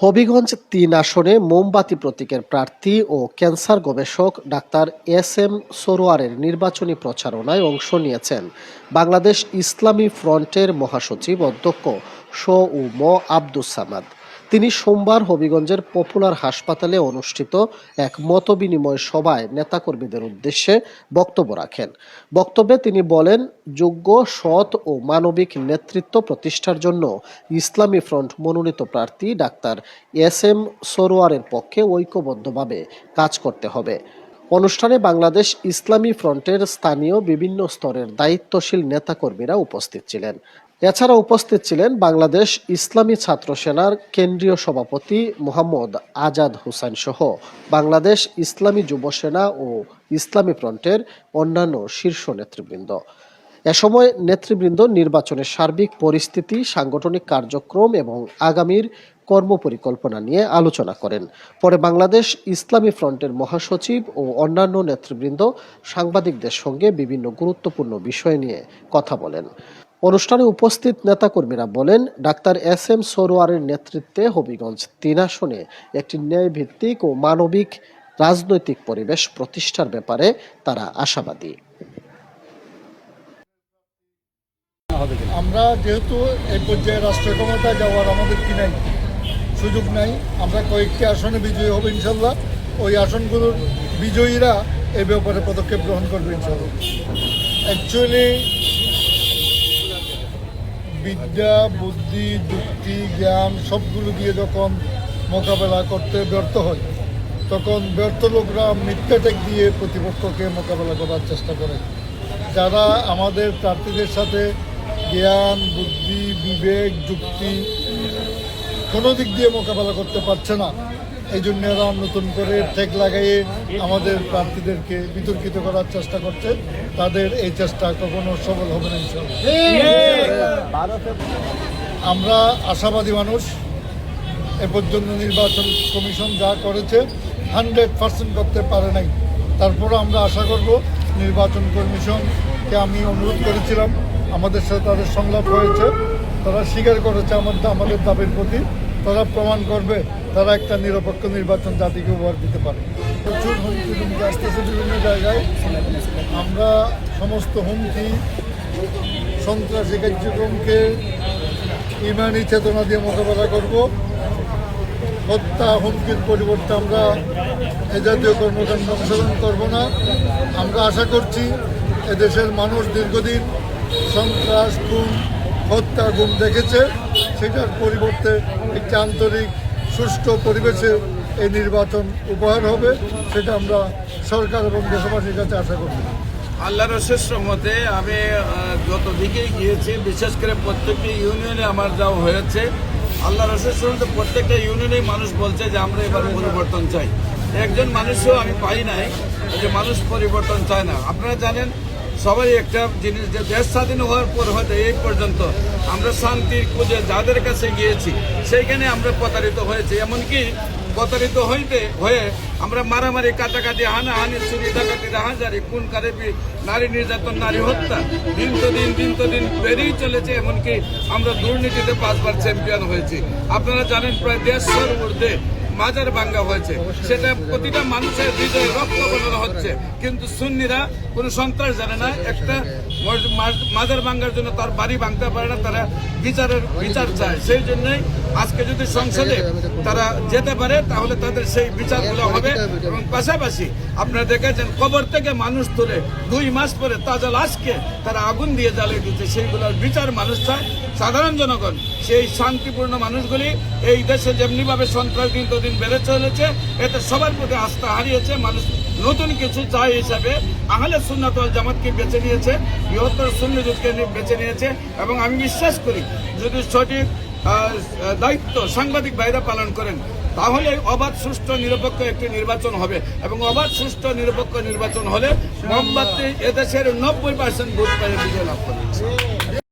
হবিগঞ্জ-৩ আসনে মোমবাতি প্রতীকের প্রার্থী ও ক্যানসার গবেষক ডাক্তার এস.এম. সরোয়ারের নির্বাচনী প্রচারণায় অংশ নিয়েছেন বাংলাদেশ ইসলামী ফ্রন্টের মহাসচিব অধ্যক্ষ শ.উ.ম. আব্দুস সামাদ। তিনি সোমবার হবিগঞ্জের পপুলার হাসপাতালে অনুষ্ঠিত এক মতবিনিময় সভায় নেতাকর্মীদের উদ্দেশ্যে বক্তব্য রাখেন। বক্তব্যে তিনি বলেন, যোগ্য, সৎ ও মানবিক নেতৃত্ব প্রতিষ্ঠার জন্য ইসলামী ফ্রন্ট মনোনীত প্রার্থী ডাক্তার এস.এম. সরোয়ারের পক্ষে ঐক্যবদ্ধভাবে কাজ করতে হবে। অনুষ্ঠানে বাংলাদেশ ইসলামী ফ্রন্টের স্থানীয় বিভিন্ন স্তরের দায়িত্বশীল নেতাকর্মীরা উপস্থিত ছিলেন। এছাড়া উপস্থিত ছিলেন বাংলাদেশ ইসলামী ছাত্র সেনার কেন্দ্রীয় সভাপতি মোহাম্মদ আজাদ হোসেন সহ বাংলাদেশ ইসলামী যুব সেনা ও ইসলামী ফ্রন্টের অন্যান্য শীর্ষ নেতৃবৃন্দ। এ সময় নেতৃবৃন্দ নির্বাচনের সার্বিক পরিস্থিতি, সাংগঠনিক কার্যক্রম এবং আগামীর কর্মপরিকল্পনা নিয়ে আলোচনা করেন। পরে বাংলাদেশ ইসলামী ফ্রন্টের মহাসচিব ও অন্যান্য নেতৃবৃন্দ সাংবাদিকদের সঙ্গে বিভিন্ন গুরুত্বপূর্ণ বিষয় নিয়ে কথা বলেন। অনুষ্ঠানে উপস্থিত নেতাকর্মীরা বলেন, ডাক্তার এস.এম. সরোয়ারের নেতৃত্বে হবিগঞ্জ-৩ আসনে একটি ন্যায়ভিত্তিক ও মানবিক রাজনৈতিক পরিবেশ প্রতিষ্ঠার ব্যাপারে তারা আশাবাদী। আমরা যেহেতু এই পর্যায়ে রাষ্ট্র ক্ষমতায় যাওয়ার আমাদের কি নাই, সুযোগ নাই, আমরা কয়েকটি আসনে বিজয়ী হব ইনশাল্লাহ। ওই আসনগুলোর বিজয়ীরা এই ব্যাপারে পদক্ষেপ গ্রহণ করবে ইনশাল্লাহ। অ্যাকচুয়ালি বিদ্যা, বুদ্ধি, যুক্তি, জ্ঞান সবগুলো দিয়ে যখন মোকাবেলা করতে ব্যর্থ হয়, তখন ব্যর্থ লোকরা মিথ্যা টেক দিয়ে প্রতিপক্ষকে মোকাবেলা করার চেষ্টা করে। যারা আমাদের প্রার্থীদের সাথে জ্ঞান, বুদ্ধি, বিবেক, যুক্তি কোনো দিক দিয়ে মোকাবেলা করতে পারছে না, এই জন্য এরা নতুন করে টেক লাগাইয়ে আমাদের প্রার্থীদেরকে বিতর্কিত করার চেষ্টা করছে। তাদের এই চেষ্টা কখনো সফল হবে না ইনশাআল্লাহ। আমরা আশাবাদী মানুষ। এ পর্যন্ত নির্বাচন কমিশন যা করেছে 100% করতে পারে নাই। তারপরে আমরা আশা করব নির্বাচন কমিশনকে আমি অনুরোধ করেছিলাম, আমাদের সাথে তাদের সংলাপ হয়েছে, তারা স্বীকার করেছে আমাদের দাবির প্রতি। তারা প্রমাণ করবে তারা একটা নিরপেক্ষ নির্বাচন জাতিকে উপহার দিতে পারে। প্রচুর হুমকি আসতেছে বিভিন্ন জায়গায়। আমরা সমস্ত হুমকি, সন্ত্রাসী কার্যক্রমকে ইমানি চেতনা দিয়ে মোকাবেলা করব। হত্যা, হুমকির পরিবর্তে আমরা এ জাতীয় কর্মকাণ্ড অংশগ্রহণ করব না। আমরা আশা করছি এদেশের মানুষ দীর্ঘদিন সন্ত্রাস, খুন, হত্যা, গুম দেখেছে। সেটার পরিবর্তে একটি আন্তরিক, সুষ্ঠু পরিবেশে এই নির্বাচন উপহার হবে। সেটা আমরা সরকার এবং দেশবাসীর কাছে আশা করছি। আল্লাহর অশেষ রহমতে আমি যত দিকেই গিয়েছি, বিশেষ করে প্রত্যেকটি ইউনিয়নে আমার যাওয়া হয়েছে। আল্লাহর অশেষ রহমতে প্রত্যেকটা ইউনিয়নেই মানুষ বলছে যে আমরা এবার পরিবর্তন চাই। একজন মানুষও আমি পাই নাই যে মানুষ পরিবর্তন চায় না। আপনারা জানেন, সবাই একটা জিনিস, যে দেশ স্বাধীন হওয়ার পর হয়তো এই পর্যন্ত আমরা শান্তির খুঁজে যাদের কাছে গিয়েছি সেইখানে আমরা প্রতারিত হয়েছি। এমনকি প্রতারিত হয়ে আমরা মারামারি, কাটাকাটি, হানাহানি, চুরি, ডাকাতি, রাহাজারি, খুন, খারাপি, নারী নির্যাতন, নারী হত্যা দিন তো দিন বেড়েই চলেছে। এমনকি আমরা দুর্নীতিতে 5 বার চ্যাম্পিয়ন হয়েছি। আপনারা জানেন, প্রায় 150-র ঊর্ধ্বে মাজার ভাঙ্গা হয়েছে। সেটা প্রতিটা মানুষের হৃদয়ে রক্ত গণনা হচ্ছে, কিন্তু সুন্নিরা কোনো সন্ত্রাস জানে না। একটা মাজার ভাঙ্গার জন্য তার বাড়ি ভাঙতে পারে না, তারা বিচার চায়। সেই জন্যই আজকে যদি সংসদে তারা যেতে পারে তাহলে তাদের সেই বিচারগুলো হবে। এবং পাশাপাশি আপনারা দেখেছেন, কবর থেকে মানুষ তুলে 2 মাস পরে তাজা লাশকে তারা আগুন দিয়ে জ্বালিয়ে দিচ্ছে। সেইগুলোর বিচার মানুষ চায়। সাধারণ জনগণ, সেই শান্তিপূর্ণ মানুষগুলি এই দেশে যেমনিভাবে সন্ত্রাস দিন বেড়ে চলেছে, এতে সবার প্রতি আস্থা হারিয়েছে। মানুষ নতুন কিছু চাই হিসাবে আহলে সুন্নাত ওয়াল জামাতকে বেছে নিয়েছে, বৃহত্তর সুন্নি জোটকে বেছে নিয়েছে। এবং আমি বিশ্বাস করি, যদি সঠিক দায়িত্ব সাংবাদিক ভাইরা পালন করেন তাহলে অবাধ, সুষ্ঠু, নিরপেক্ষ একটি নির্বাচন হবে। এবং অবাধ, সুষ্ঠু, নিরপেক্ষ নির্বাচন হলে মোমবাতি এদেশের 90% ভোট পেয়ে বিজয় লাভ করবে।